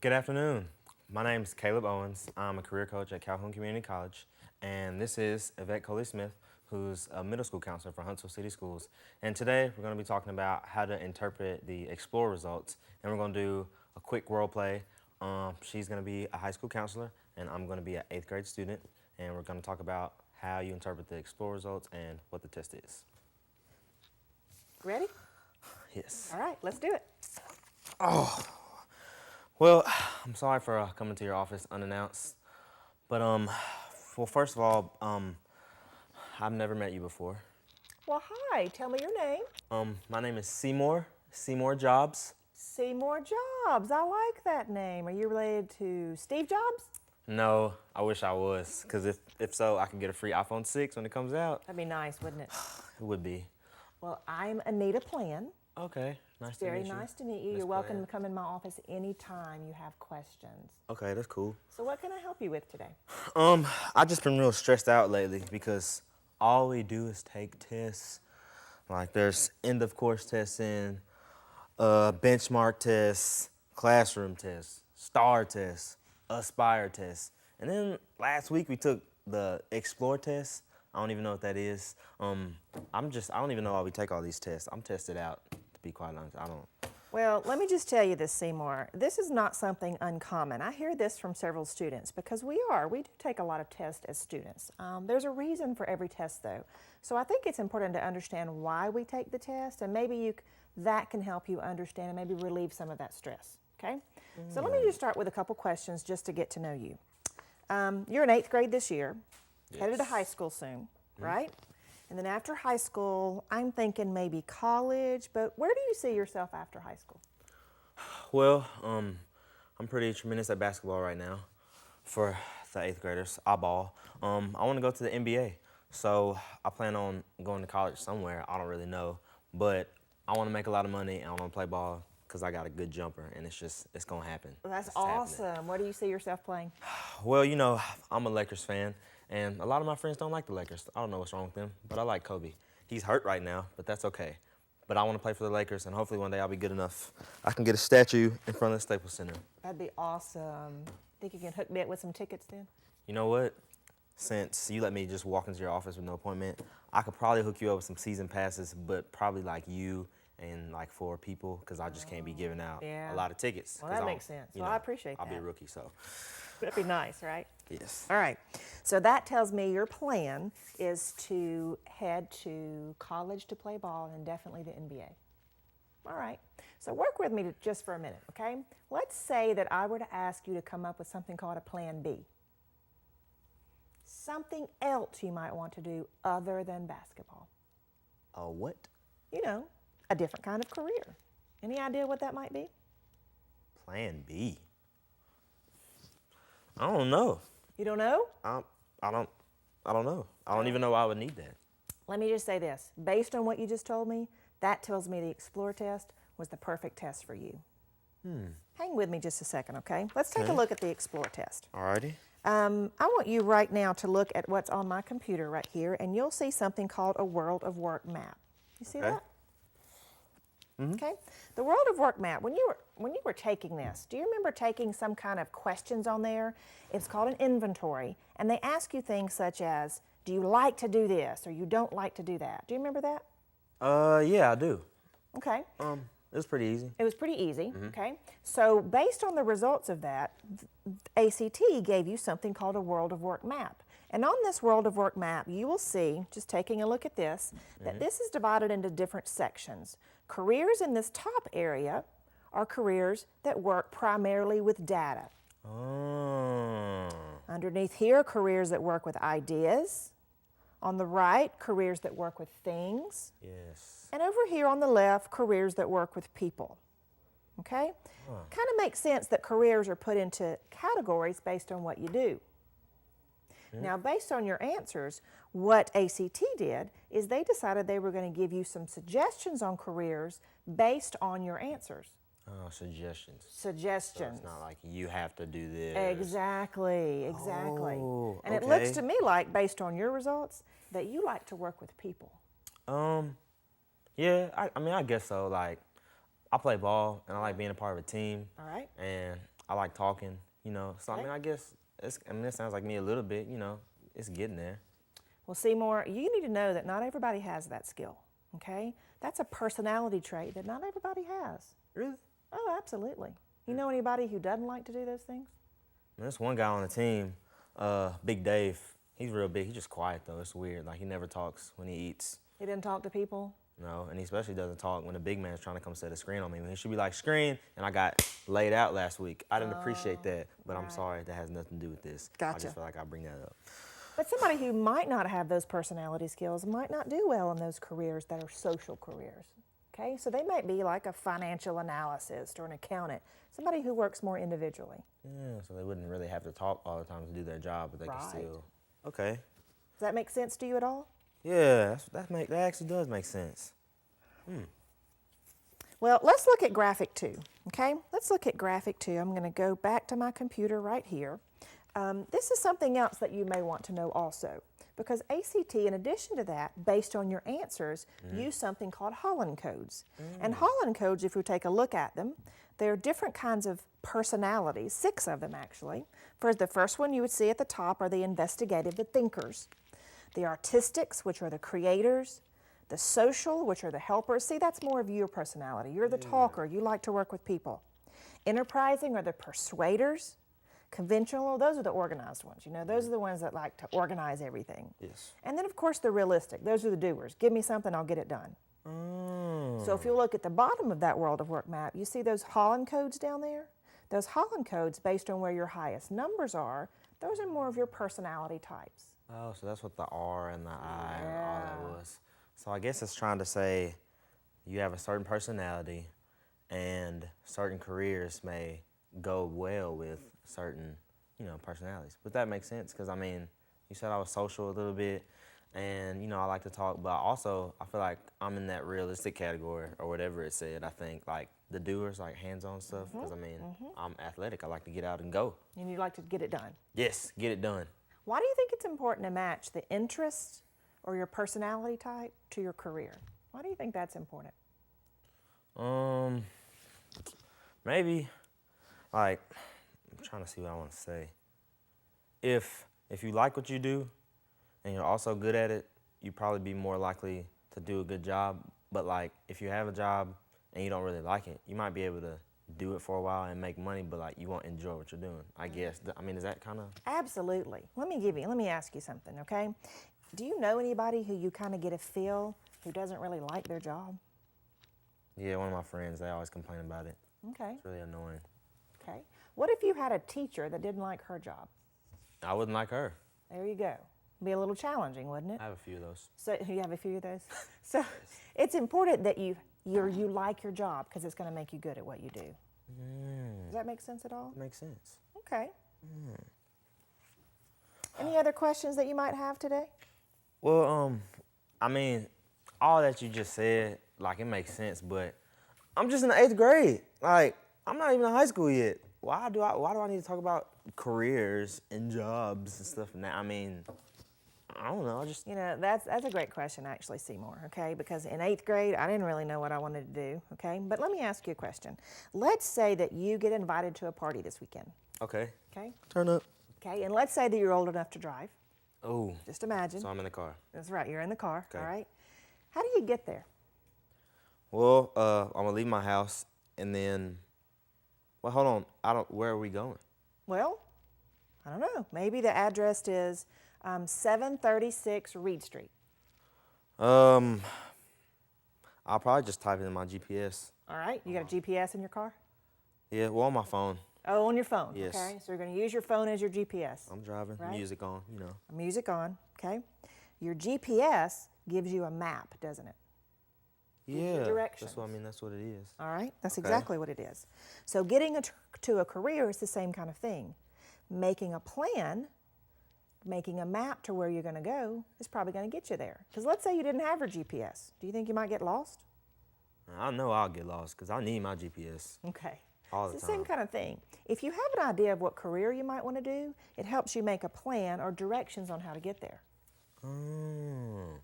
Good afternoon. My name is Caleb Owens. I'm a career coach at Calhoun Community College, and this is Yvette Coley-Smith, who's a middle school counselor for Huntsville City Schools. And today we're going to be talking about how to interpret the Explore results, and we're going to do a quick role play. She's going to be a high school counselor, and I'm going to be an 8th grade student, and we're going to talk about how you interpret the Explore results and what the test is. Ready? Yes. All right, let's do it. Well, I'm sorry for coming to your office unannounced, but well, first of all, I've never met you before. Well, hi, tell me your name. My name is Seymour Jobs. Seymour Jobs. I like that name. Are you related to Steve Jobs? No, I wish I was, because if so, I could get a free iPhone 6 when it comes out. That'd be nice, wouldn't it? It would be. Well, I'm Anita Plan. Okay, nice to Very meet you. nice to meet you. Miss You're welcome Plan. to come in my office anytime you have questions. Okay, that's cool. So what can I help you with today? I just been real stressed out lately because all we do is take tests. Like there's end of course testing, benchmark tests, classroom tests, STAR tests, Aspire tests. And then last week we took the Explore test. I don't even know what that is. I don't even know why we take all these tests. I'm tested out, to be quite honest. I don't. Well, let me just tell you this, Seymour. This is not something uncommon. I hear this from several students because we do take a lot of tests as students. There's a reason for every test, though. So I think it's important to understand why we take the test, and maybe that can help you understand and maybe relieve some of that stress, okay? So let me just start with a couple questions just to get to know you. You're in 8th grade this year, headed to Yes. high school soon, right? And then after high school, I'm thinking maybe college, but where do you see yourself after high school? Well, I'm pretty tremendous at basketball right now for the 8th graders. I ball. I want to go to the NBA. So I plan on going to college somewhere. I don't really know. But I want to make a lot of money and I want to play ball because I got a good jumper and it's going to happen. Well, that's It's happening. awesome. Where do you see yourself playing? Well, I'm a Lakers fan, and a lot of my friends don't like the Lakers. I don't know what's wrong with them, but I like Kobe. He's hurt right now, but that's okay. But I want to play for the Lakers, and hopefully one day I'll be good enough. I can get a statue in front of the Staples Center. That'd be awesome. Think you can hook me up with some tickets then? You know what? Since you let me just walk into your office with no appointment, I could probably hook you up with some season passes, but probably like you and like 4 people, because I just can't be giving out Yeah. a lot of tickets. Well, 'cause that I don't- makes sense. you Well, know, I appreciate I'll be a that. rookie, so That'd be nice, right? yes. All right. So that tells me your plan is to head to college to play ball and definitely the NBA. All right. So work with me just for a minute, okay? Let's say that I were to ask you to come up with something called a plan B. Something else you might want to do other than basketball. What? You know, a different kind of career. Any idea what that might be? Plan B. I don't know. You don't know? I don't know. I don't even know why I would need that. Let me just say this. Based on what you just told me, that tells me the Explore test was the perfect test for you. Hang with me just a second, okay? Let's take a Okay. look at the Explore test. Alrighty. I want you right now to look at what's on my computer right here, and you'll see something called a World of Work map. You see Okay. that? Okay. The World of Work map. When you were taking this, do you remember taking some kind of questions on there? It's called an inventory, and they ask you things such as, do you like to do this or you don't like to do that? Do you remember that? Yeah, I do. Okay. It was pretty easy. It was pretty easy, okay? So based on the results of that, ACT gave you something called a World of Work map. And on this World of Work map, you will see, just taking a look at this, that this is divided into different sections. Careers in this top area are careers that work primarily with data. Oh. Underneath here, careers that work with ideas. On the right, careers that work with things. Yes. And over here on the left, careers that work with people. Okay? Kind of makes sense that careers are put into categories based on what you do. Now, based on your answers, what ACT did is they decided they were going to give you some suggestions on careers based on your answers. Oh, suggestions. So Suggestions. it's not like you have to do this. Exactly, exactly. Oh, And it looks okay. to me like, based on your results, that you like to work with people. Yeah, I mean, I guess so. Like, I play ball and I like being a part of a team. All right? And I like talking, you know. So, I Okay. mean, I guess, it sounds like me a little bit, you know. It's getting there. Well, Seymour, you need to know that not everybody has that skill, okay? That's a personality trait that not everybody has. Really? Oh, absolutely. You know anybody who doesn't like to do those things? There's one guy on the team, Big Dave. He's real big. He's just quiet, though. It's weird. Like, he never talks when he eats. He didn't talk to people? No, and he especially doesn't talk when a big man's trying to come set a screen on me. When he should be like, screen, and I got laid out last week. I didn't appreciate that, but I'm right. sorry. That has nothing to do with this. I Gotcha. just feel like I bring that up. But somebody who might not have those personality skills might not do well in those careers that are social careers. Okay, so they might be like a financial analyst or an accountant, somebody who works more individually. Yeah, so they wouldn't really have to talk all the time to do their job, but they Right. can still. Okay. Does that make sense to you at all? Yeah, that actually does make sense. Well, let's look at graphic 2, okay? Let's look at graphic 2. I'm going to go back to my computer right here. This is something else that you may want to know also, because ACT, in addition to that, based on your answers, use something called Holland codes. And Holland codes, if we take a look at them, they're different kinds of personalities, 6 of them actually. For the first one you would see at the top are the investigative, the thinkers. The artistics, which are the creators. The social, which are the helpers. See, that's more of your personality. You're the talker. You like to work with people. Enterprising are the persuaders. Conventional, those are the organized ones. You know, those are the ones that like to organize everything. Yes. And then, of course, the realistic. Those are the doers. Give me something, I'll get it done. So if you look at the bottom of that world of work map, you see those Holland codes down there? Those Holland codes, based on where your highest numbers are, those are more of your personality types. Oh, so that's what the R and the I and all that was. So I guess it's trying to say you have a certain personality and certain careers may go well with certain, you know, personalities. But that makes sense because, I mean, you said I was social a little bit and, you know, I like to talk, but also I feel like I'm in that realistic category or whatever it said. I think like the doers, like hands-on stuff, because I mean, I'm athletic. I like to get out and go. And you like to get it done. Yes, get it done. Why do you think it's important to match the interest or your personality type to your career? Why do you think that's important? Maybe, like, I'm trying to see what I want to say. If you like what you do and you're also good at it, you'd probably be more likely to do a good job. But like, if you have a job and you don't really like it, you might be able to do it for a while and make money, but like you won't enjoy what you're doing, I guess. I mean, is that kind of? Absolutely. Let me ask you something, okay? Do you know anybody who you kind of get a feel who doesn't really like their job? Yeah, one of my friends, they always complain about it. Okay, It's really annoying. okay. What if you had a teacher that didn't like her job? I wouldn't like her. There you go. Be a little challenging, wouldn't it? I have a few of those. So you have a few of those. So it's important that you like your job because it's going to make you good at what you do. Does that make sense at all? Makes sense. Okay. Any other questions that you might have today? Well, I mean, all that you just said, like, it makes sense, but I'm just in the 8th grade. Like, I'm not even in high school yet. Why do I need to talk about careers and jobs and stuff now? I mean, I don't know. I just. You know, that's a great question, actually, Seymour, okay? Because in 8th grade, I didn't really know what I wanted to do, okay? But let me ask you a question. Let's say that you get invited to a party this weekend, Okay. okay? Turn up. Okay, and let's say that you're old enough to drive. Oh. Just imagine. So I'm in the car. That's right, you're in the car, Okay. all right? How do you get there? Well, I'm gonna leave my house and then. Well, hold on. Where are we going? Well, I don't know. Maybe the address is 736 Reed Street. I'll probably just type it in my GPS. All right, you got a GPS in your car? Yeah, well, on my phone. Oh, on your phone. Yes. Okay, so you're going to use your phone as your GPS. I'm driving, Right. music on, you know. Music on, okay? Your GPS gives you a map, doesn't it? Yeah. directions. That's what I mean. That's what it is. All right, that's Okay. exactly what it is. So getting to a career is the same kind of thing. Making a plan, making a map to where you're going to go is probably going to get you there. Because let's say you didn't have your GPS. Do you think you might get lost? I know I'll get lost because I need my GPS Okay. all the It's the same time. kind of thing. If you have an idea of what career you might want to do, it helps you make a plan or directions on how to get there. Oh.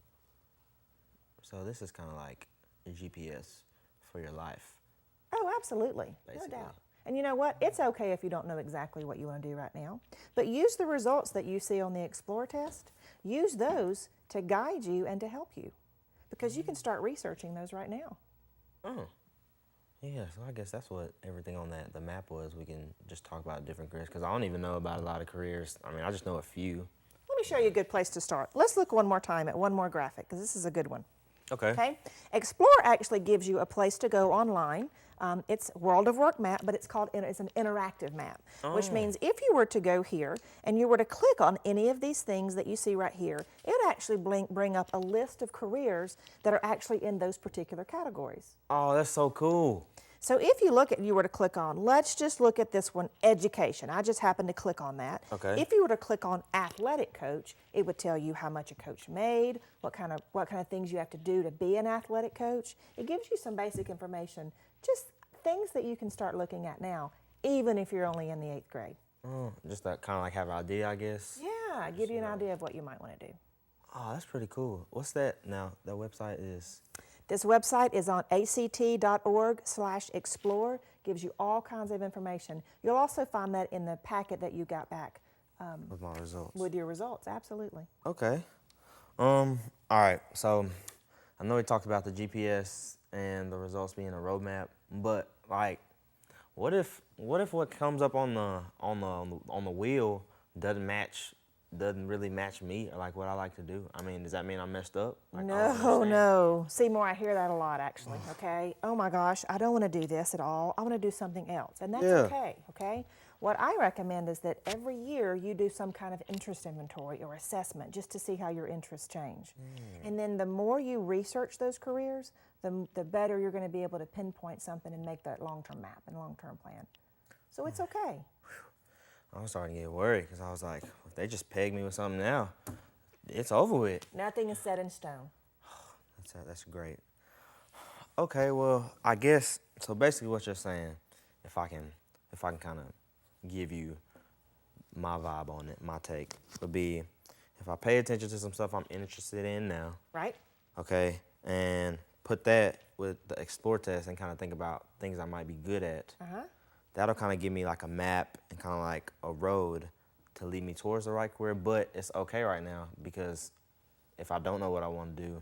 So this is kind of like a GPS for your life. Oh, absolutely. Basically. No doubt. And you know what? It's okay if you don't know exactly what you want to do right now, but use the results that you see on the Explore test. Use those to guide you and to help you, because you can start researching those right now. Oh, yeah. So I guess that's what everything on the map was. We can just talk about different careers because I don't even know about a lot of careers. I mean, I just know a few. Let me show you a good place to start. Let's look one more time at one more graphic because this is a good one. Okay. Okay. Explore actually gives you a place to go online. It's World of Work map, but it's an interactive map, which means if you were to go here and you were to click on any of these things that you see right here, it actually bring up a list of careers that are actually in those particular categories. Oh, that's so cool. So if you were to click on, let's just look at this one, education. I just happened to click on that. Okay. If you were to click on athletic coach, it would tell you how much a coach made, what kind of things you have to do to be an athletic coach. It gives you some basic information, just things that you can start looking at now, even if you're only in the 8th grade. Oh, just that kind of like have an idea, I guess. Yeah, give you an idea of what you might want to do. Oh, that's pretty cool. What's that now? The website is? This website is on act.org/explore. Gives you all kinds of information. You'll also find that in the packet that you got back With my results. with your results. Absolutely. Okay. All right. So I know we talked about the GPS and the results being a roadmap, but like, what if what comes up on the wheel doesn't really match me or like what I like to do? I mean, does that mean I'm messed up? Like, I don't understand. No. Seymour, I hear that a lot actually, okay? Oh my gosh, I don't want to do this at all. I want to do something else. And that's Yeah. okay? What I recommend is that every year you do some kind of interest inventory or assessment just to see how your interests change. And then the more you research those careers, the better you're going to be able to pinpoint something and make that long-term map and long-term plan. So it's okay. I was starting to get worried because I was like, if they just peg me with something now, it's over with. Nothing is set in stone. That's great. Okay, well, I guess so. Basically, what you're saying, if I can kind of give you my vibe on it, my take would be, if I pay attention to some stuff I'm interested in now, Right? okay, and put that with the Explore test and kind of think about things I might be good at. That'll kind of give me like a map and kind of like a road to lead me towards the right career. But it's okay right now because if I don't know what I want to do,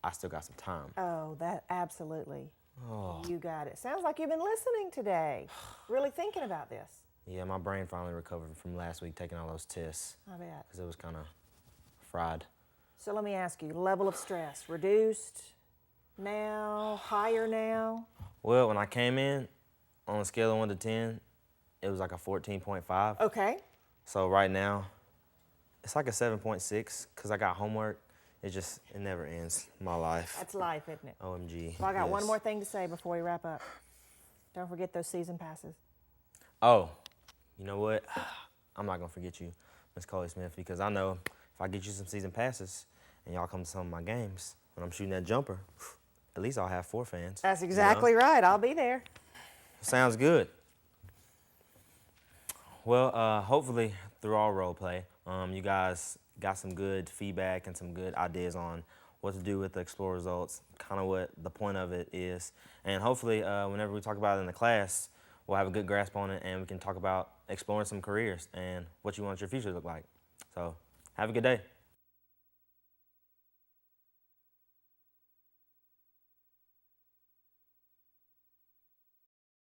I still got some time. Oh, that absolutely. Oh. You got it. Sounds like you've been listening today. Really thinking about this. Yeah, my brain finally recovered from last week taking all those tests. I bet. Because it was kind of fried. So let me ask you, level of stress, reduced now, higher now? Well, when I came in, on a scale of 1 to 10, it was like a 14.5. Okay. So right now, it's like a 7.6 because I got homework. It never ends, my life. That's life, isn't it? OMG. Well, I got yes. one more thing to say before we wrap up. Don't forget those season passes. Oh, you know what? I'm not going to forget you, Miss Coley Smith, because I know if I get you some season passes and y'all come to some of my games, when I'm shooting that jumper, at least I'll have 4 fans. That's exactly right. I'll be there. Sounds good. Well, hopefully through our role play, you guys got some good feedback and some good ideas on what to do with the Explore results, kind of what the point of it is. And hopefully whenever we talk about it in the class, we'll have a good grasp on it and we can talk about exploring some careers and what you want your future to look like. So have a good day.